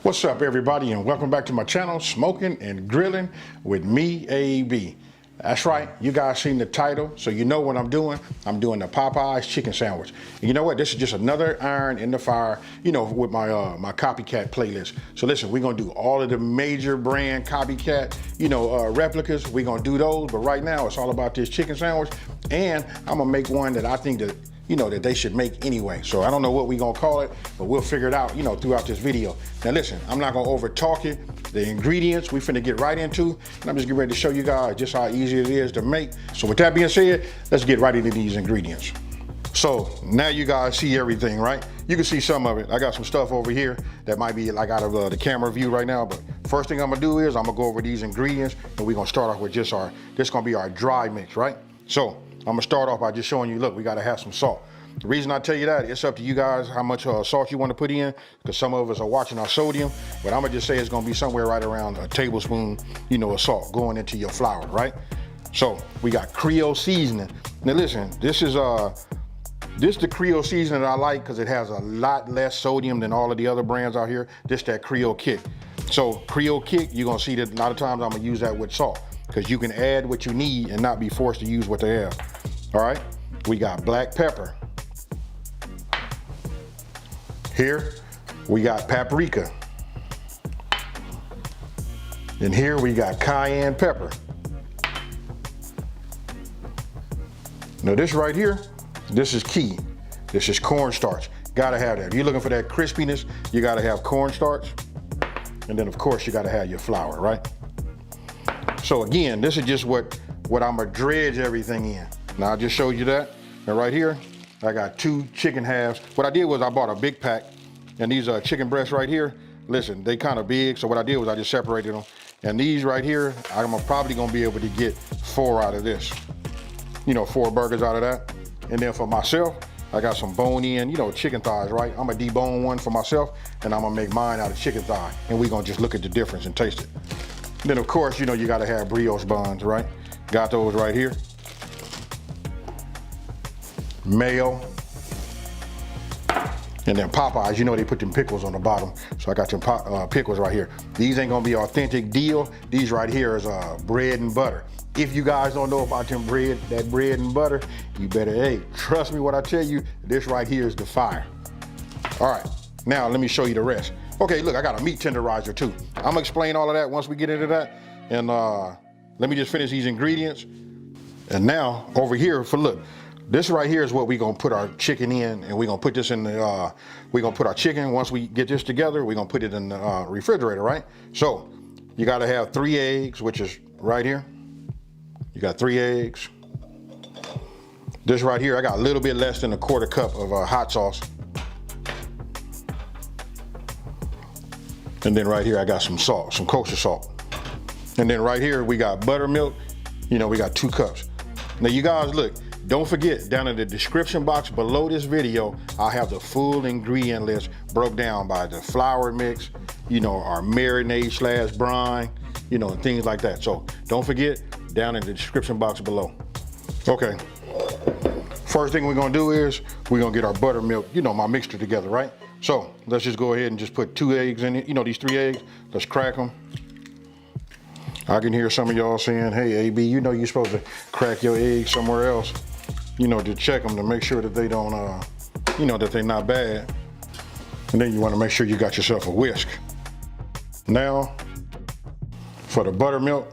What's up, everybody, and welcome back to my channel, Smoking and Grilling with me, AB. That's right, you guys seen the title, so you know what I'm doing. I'm doing the Popeyes chicken sandwich. And you know what? This is just another iron in the fire, you know, with my my copycat playlist. So listen, we're gonna do all of the major brand copycat, you know, replicas. We're gonna do those, but right now it's all about this chicken sandwich, and I'm gonna make one that I think that that they should make anyway. So I don't know what we're gonna call it, but we'll figure it out, throughout this video. Now listen, I'm not gonna over talk it. The ingredients we finna get right into, and I'm just getting ready to show you guys just how easy it is to make. So with that being said, let's get right into these ingredients. So now you guys see everything, right? You can see some of it. I got some stuff over here that might be like out of the camera view right now, but first thing I'm gonna do is I'm gonna go over these ingredients, and we're gonna start off with just this gonna be our dry mix, right? So I'm gonna start off by just showing you, look, we gotta have some salt. The reason I tell you that, it's up to you guys how much salt you want to put in, because some of us are watching our sodium, but I'm gonna just say it's gonna be somewhere right around a tablespoon, of salt going into your flour, right? So we got Creole seasoning. Now listen, this is the Creole seasoning that I like because it has a lot less sodium than all of the other brands out here. This that Creole kick. So Creole kick, you're gonna see that a lot of times I'm gonna use that with salt, because you can add what you need and not be forced to use what they have. All right, we got black pepper. Here we got paprika. And here we got cayenne pepper. Now this right here, this is key. This is cornstarch. Gotta have that. If you're looking for that crispiness, you gotta have cornstarch. And then of course you gotta have your flour, right? So again, this is just what I'm gonna dredge everything in. Now I just showed you that. And right here, I got 2 chicken halves. What I did was I bought a big pack, and these chicken breasts right here, listen, they kind of big. So what I did was I just separated them. And these right here, I'm probably gonna be able to get 4 out of this. 4 burgers out of that. And then for myself, I got some bone-in, chicken thighs, right? I'm gonna debone one for myself, and I'm gonna make mine out of chicken thigh. And we're gonna just look at the difference and taste it. And then of course, you gotta have brioche buns, right? Got those right here. Mayo. And then Popeyes, they put them pickles on the bottom. So I got them pickles right here. These ain't gonna be authentic deal. These right here is bread and butter. If you guys don't know about that bread and butter, you better, hey, trust me when I tell you, this right here is the fire. All right, now let me show you the rest. Okay, look, I got a meat tenderizer too. I'm gonna explain all of that once we get into that. And let me just finish these ingredients. And now over here, look, this right here is what we're gonna put our chicken in, and we're gonna put this in the, we're gonna put our chicken, once we get this together, we're gonna put it in the refrigerator, right? So you gotta have 3 eggs, which is right here. You got 3 eggs. This right here, I got a little bit less than a 1/4 cup of hot sauce. And then right here, I got some salt, some kosher salt. And then right here, we got buttermilk. We got 2 cups. Now you guys, look, don't forget, down in the description box below this video, I'll have the full ingredient list broke down by the flour mix, our marinade / brine, and things like that. So don't forget, down in the description box below. Okay, first thing we're gonna do is we're gonna get our buttermilk, my mixture together, right? So let's just go ahead and just put 2 eggs in it, these 3 eggs, let's crack them. I can hear some of y'all saying, hey, AB, you're supposed to crack your eggs somewhere else, to check them to make sure that they don't, that they're not bad. And then you want to make sure you got yourself a whisk. Now, for the buttermilk,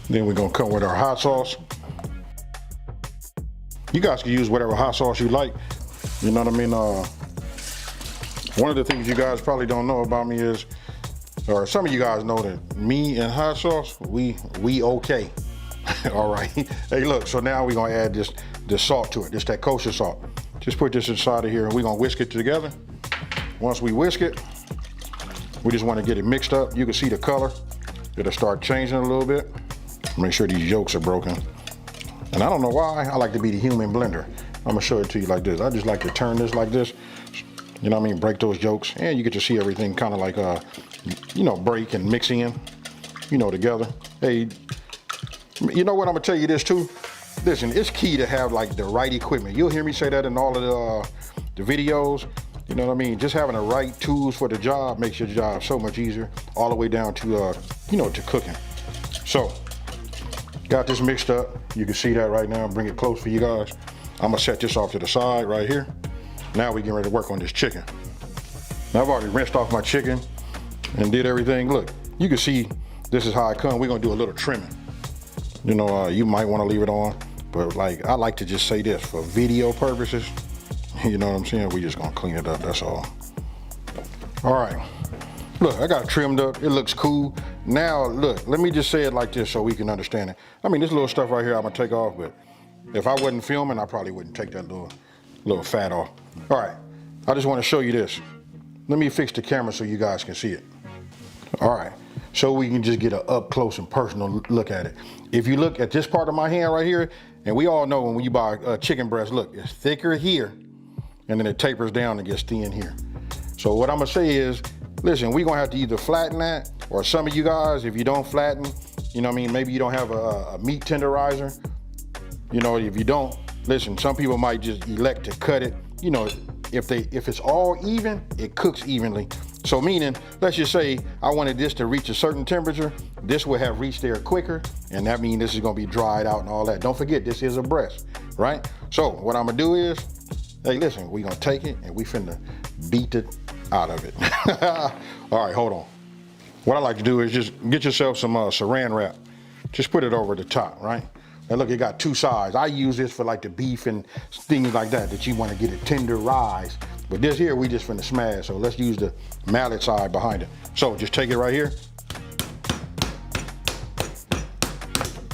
then we're gonna come with our hot sauce. You guys can use whatever hot sauce you like. You know what I mean? One of the things you guys probably don't know about me is, or some of you guys know that me and hot sauce, we okay. All right. Hey, look, so now we're gonna add this salt to it, just that kosher salt. Just put this inside of here and we're gonna whisk it together. Once we whisk it, we just wanna get it mixed up. You can see the color. It'll start changing a little bit. Make sure these yolks are broken. And I don't know why, I like to be the human blender. I'm gonna show it to you like this. I just like to turn this like this. You know what I mean? Break those yolks, and you get to see everything kind of like, break and mix in, together. Hey, you know what? I'm gonna tell you this too. Listen, it's key to have like the right equipment. You'll hear me say that in all of the the videos. You know what I mean? Just having the right tools for the job makes your job so much easier, all the way down to, you know, to cooking. So, got this mixed up. You can see that right now. Bring it close for you guys. I'm gonna set this off to the side right here. Now we getting ready to work on this chicken. Now I've already rinsed off my chicken and did everything. Look, you can see this is how it comes. We're gonna do a little trimming. You know, you might wanna leave it on, but like, I like to just say this, for video purposes, you know what I'm saying? We just gonna clean it up, that's all. All right, look, I got it trimmed up. It looks cool. Now, look, let me just say it like this so we can understand it. I mean, this little stuff right here I'm gonna take off, but if I wasn't filming, I probably wouldn't take that little fat off. All right, I just wanna show you this. Let me fix the camera so you guys can see it. All right, so we can just get an up close and personal look at it. If you look at this part of my hand right here, and we all know when you buy a chicken breast, look, it's thicker here, and then it tapers down and gets thin here. So what I'm gonna say is, listen, we're gonna have to either flatten that, or some of you guys, if you don't flatten, you know what I mean, maybe you don't have a meat tenderizer. You know, if you don't, listen, some people might just elect to cut it. You know, if it's all even, it cooks evenly. So meaning, let's just say I wanted this to reach a certain temperature, this will have reached there quicker, and that means this is gonna be dried out and all that. Don't forget, this is a breast, right? So what I'm gonna do is, hey, listen, we gonna take it and we finna beat it out of it. All right, hold on. What I like to do is just get yourself some saran wrap. Just put it over the top, right? And look, it got two sides. I use this for like the beef and things like that you want to get it tenderized. But this here, we just finna smash. So let's use the mallet side behind it. So just take it right here.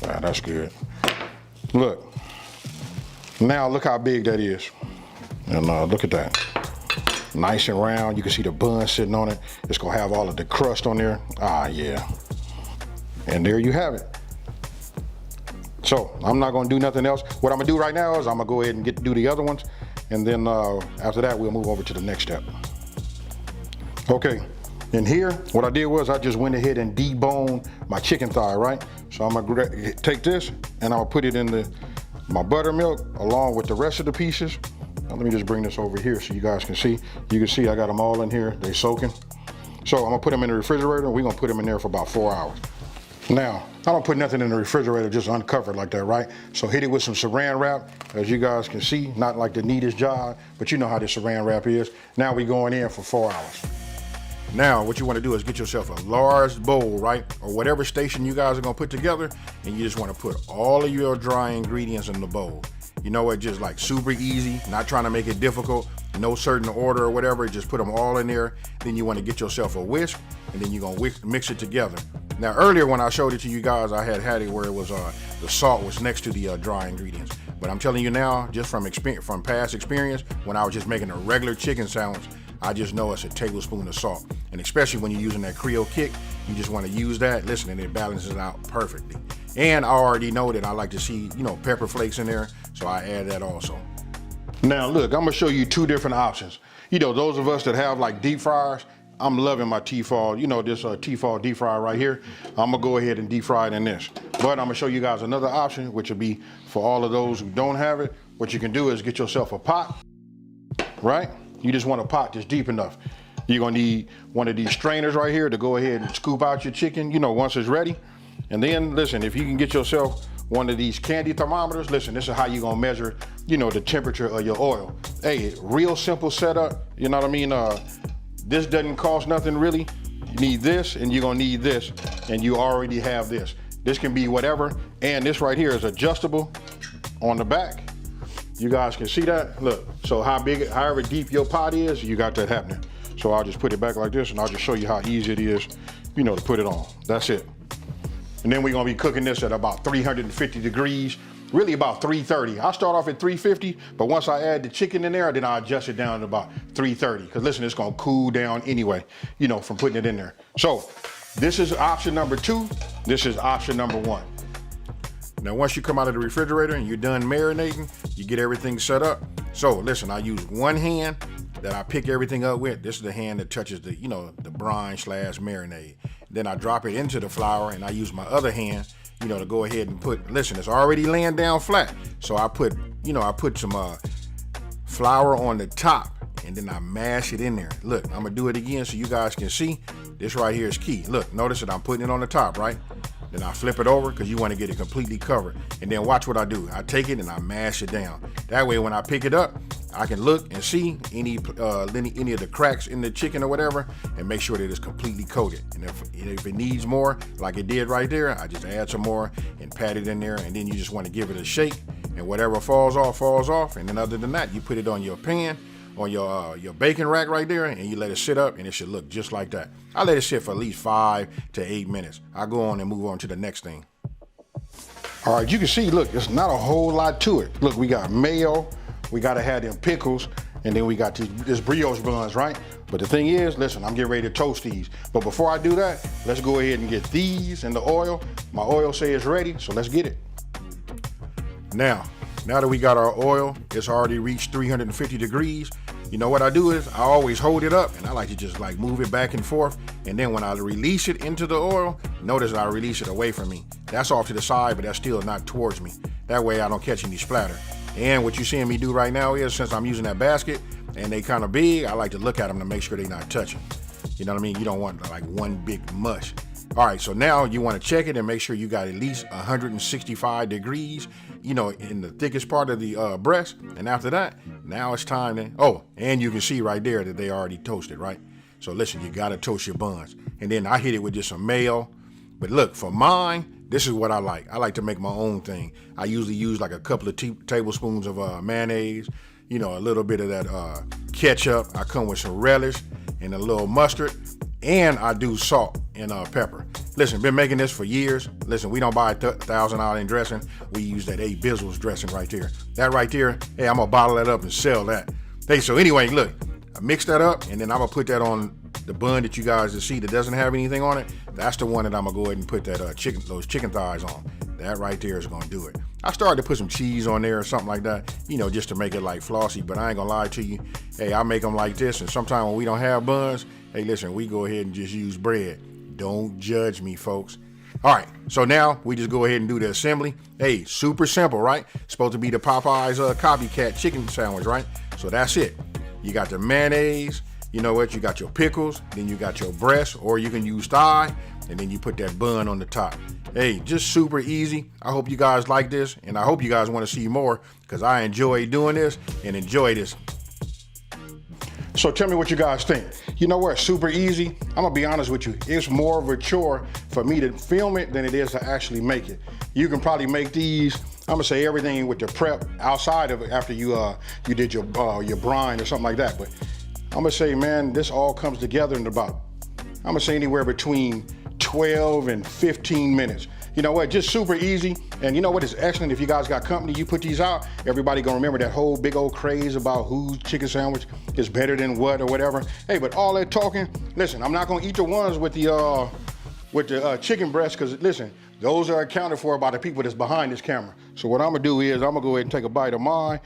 Ah, that's good. Look, now look how big that is. And look at that. Nice and round. You can see the bun sitting on it. It's gonna have all of the crust on there. Ah, yeah. And there you have it. So I'm not gonna do nothing else. What I'm gonna do right now is I'm gonna go ahead and do the other ones. And then after that, we'll move over to the next step. Okay, in here, what I did was I just went ahead and deboned my chicken thigh, right? So I'm gonna take this and I'll put it in my buttermilk along with the rest of the pieces. Now, let me just bring this over here so you guys can see. You can see I got them all in here, they soaking. So I'm gonna put them in the refrigerator and we're gonna put them in there for about 4 hours. Now, I don't put nothing in the refrigerator just uncovered like that, right? So hit it with some saran wrap, as you guys can see, not like the neatest job, but you know how this saran wrap is. Now we going in for 4 hours. Now, what you wanna do is get yourself a large bowl, right? Or whatever station you guys are gonna put together, and you just wanna put all of your dry ingredients in the bowl. You know what, just like super easy, not trying to make it difficult, no certain order or whatever, just put them all in there. Then you wanna get yourself a whisk, and then you're gonna mix it together. Now earlier when I showed it to you guys, I had it where it was the salt was next to the dry ingredients. But I'm telling you now, just from past experience, when I was just making a regular chicken sandwich, I just know it's a tablespoon of salt. And especially when you're using that Creole kick, you just want to use that, listen, and it balances it out perfectly. And I already know that I like to see, you know, pepper flakes in there, so I add that also. Now look, I'm gonna show you two different options. You know, those of us that have like deep fryers, I'm loving my Tefal, you know, this Tefal deep fryer right here. I'm gonna go ahead and deep fry it in this. But I'm gonna show you guys another option, which will be for all of those who don't have it. What you can do is get yourself a pot, right? You just want a pot that's deep enough. You're gonna need one of these strainers right here to go ahead and scoop out your chicken, you know, once it's ready. And then, listen, if you can get yourself one of these candy thermometers, listen, this is how you're gonna measure, you know, the temperature of your oil. Hey, real simple setup, you know what I mean? This doesn't cost nothing really. You need this and you're gonna need this, and you already have this. This can be whatever, and this right here is adjustable on the back. You guys can see that, look. So however deep your pot is, you got that happening. So I'll just put it back like this and I'll just show you how easy it is, you know, to put it on. That's it. And then we're gonna be cooking this at about 350 degrees, really about 330. I start off at 350, but once I add the chicken in there, then I adjust it down to about 330. Because listen, it's gonna cool down anyway, you know, from putting it in there. So this is option number 2. This is option number 1. Now, once you come out of the refrigerator and you're done marinating, you get everything set up. So listen, I use one hand that I pick everything up with. This is the hand that touches the, you know, the brine / marinade. Then I drop it into the flour and I use my other hand, you know, to go ahead and put, listen, it's already laying down flat. So I put, you know, I put some flour on the top and then I mash it in there. Look, I'm gonna do it again so you guys can see. This right here is key. Look, notice that I'm putting it on the top, right? Then I flip it over because you want to get it completely covered. And then watch what I do. I take it and I mash it down. That way when I pick it up, I can look and see any of the cracks in the chicken or whatever, and make sure that it's completely coated. And if it needs more, like it did right there, I just add some more and pat it in there, and then you just want to give it a shake, and whatever falls off. And then other than that, you put it on your pan, on your baking rack right there, and you let it sit up, and it should look just like that. I let it sit for at least 5 to 8 minutes. I go on and move on to the next thing. All right, you can see, look, there's not a whole lot to it. Look, we got mayo, we gotta have them pickles, and then we got this brioche buns, right? But the thing is, listen, I'm getting ready to toast these. But before I do that, let's go ahead and get these in the oil. My oil say it's ready, so let's get it. Now that we got our oil, it's already reached 350 degrees. You know what I do is I always hold it up, and I like to just like move it back and forth. And then when I release it into the oil, notice I release it away from me. That's off to the side, but that's still not towards me. That way I don't catch any splatter. And what you're seeing me do right now is, since I'm using that basket and they kind of big, I like to look at them to make sure they're not touching. You know what I mean? You don't want like one big mush. All right, so now you want to check it and make sure you got at least 165 degrees, you know, in the thickest part of the breast. And after that, now it's time to, oh, and you can see right there that they already toasted, right? So listen, you got to toast your buns. And then I hit it with just some mayo. But look, for mine, this is what I like. I like to make my own thing. I usually use like a couple of tablespoons of mayonnaise, you know, a little bit of that ketchup. I come with some relish and a little mustard. And I do salt and pepper. Listen, been making this for years. Listen, we don't buy $1,000 dressing. We use that A. Bizzle's dressing right there. That right there, hey, I'm gonna bottle that up and sell that. Hey, so anyway, look, I mix that up, and then I'm gonna put that on the bun that you guys see that doesn't have anything on it. That's the one that I'm gonna go ahead and put that those chicken thighs on. That right there is gonna do it. I started to put some cheese on there or something like that, you know, just to make it like flossy, but I ain't gonna lie to you. Hey, I make them like this, and sometimes when we don't have buns, hey, listen, we go ahead and just use bread. Don't judge me, folks. All right, so now we just go ahead and do the assembly. Hey, super simple, right? Supposed to be the Popeyes copycat chicken sandwich, right? So that's it. You got the mayonnaise, you know what? You got your pickles, then you got your breast, or you can use thigh, and then you put that bun on the top. Hey, just super easy. I hope you guys like this, and I hope you guys want to see more, because I enjoy doing this and enjoy this. So tell me what you guys think. You know what, super easy. I'm gonna be honest with you. It's more of a chore for me to film it than it is to actually make it. You can probably make these, I'm gonna say everything with the prep outside of it after you did your brine or something like that. But I'm gonna say, man, this all comes together in about, I'm gonna say anywhere between 12 and 15 minutes. You know what, just super easy. And you know what, it's excellent if you guys got company, you put these out, everybody gonna remember that whole big old craze about whose chicken sandwich is better than what or whatever. Hey, but all that talking, listen, I'm not gonna eat the ones with the chicken breast, because listen, those are accounted for by the people that's behind this camera. So what I'm gonna do is I'm gonna go ahead and take a bite of mine.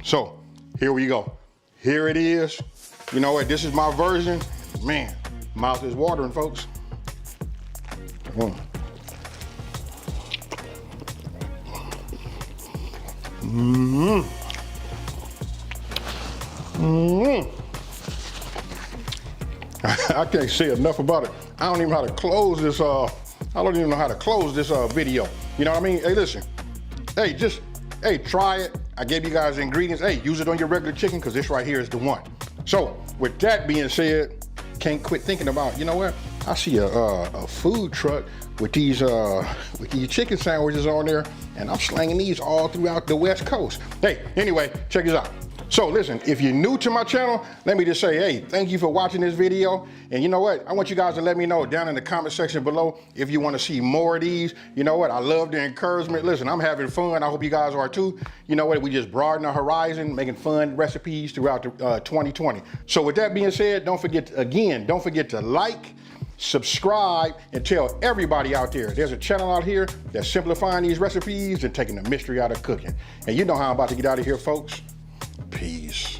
So here we go. Here it is. You know what, this is my version. Man, mouth is watering, folks. I can't say enough about it. I don't even know how to close this. I don't even know how to close this video. You know what I mean? Hey, listen. Hey, hey, try it. I gave you guys the ingredients. Hey, use it on your regular chicken, because this right here is the one. So with that being said, can't quit thinking about, you know what? I see a food truck with these chicken sandwiches on there, and I'm slanging these all throughout the West Coast. Hey, anyway, check this out. So listen, if you're new to my channel, let me just say, hey, thank you for watching this video. And you know what? I want you guys to let me know down in the comment section below if you want to see more of these. You know what? I love the encouragement. Listen, I'm having fun. I hope you guys are too. You know what? We just broaden our horizon, making fun recipes throughout 2020. So with that being said, don't forget to like, subscribe, and tell everybody out there there's a channel out here that's simplifying these recipes and taking the mystery out of cooking. And you know how I'm about to get out of here, folks. Peace.